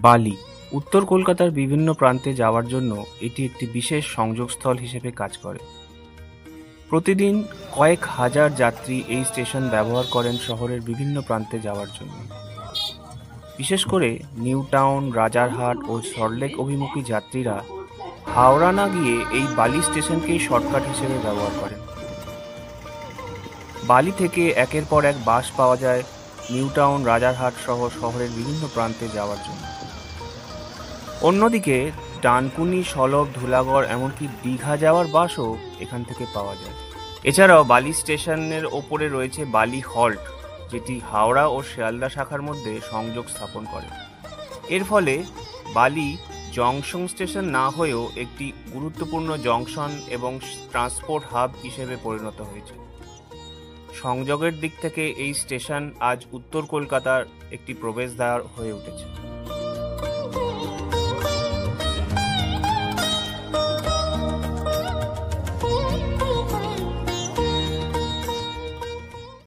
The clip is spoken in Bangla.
বালি উত্তর কলকাতার বিভিন্ন প্রান্তে যাওয়ার জন্য এটি একটি বিশেষ সংযোগস্থল হিসেবে কাজ করে। প্রতিদিন কয়েক হাজার যাত্রী এই স্টেশন ব্যবহার করেন শহরের বিভিন্ন প্রান্তে যাওয়ার জন্য। বিশেষ করে নিউ টাউন, রাজারহাট ও সল্টলেক অভিমুখী যাত্রীরা হাওড়া না গিয়ে এই বালি স্টেশনকেই শর্টকাট হিসেবে ব্যবহার করেন। বালি থেকে একের পর এক বাস পাওয়া যায় নিউ টাউন, রাজারহাট সহ শহরের বিভিন্ন প্রান্তে যাওয়ার জন্য। অন্যদিকে ডানকুনি, সলভ, ধুলাগড় এমনকি দীঘা যাওয়ার বাসও এখান থেকে পাওয়া যায়। এছাড়াও বালি স্টেশনের ওপরে রয়েছে বালি হল্ট, যেটি হাওড়া ও শিয়ালদা শাখার মধ্যে সংযোগ স্থাপন করে। এর ফলে বালি জংশন স্টেশন না হয়েও একটি গুরুত্বপূর্ণ জংশন এবং ট্রান্সপোর্ট হাব হিসেবে পরিণত হয়েছে। সংযোগের দিক থেকে এই স্টেশন আজ উত্তর কলকাতার একটি প্রবেশদ্বার হয়ে উঠেছে।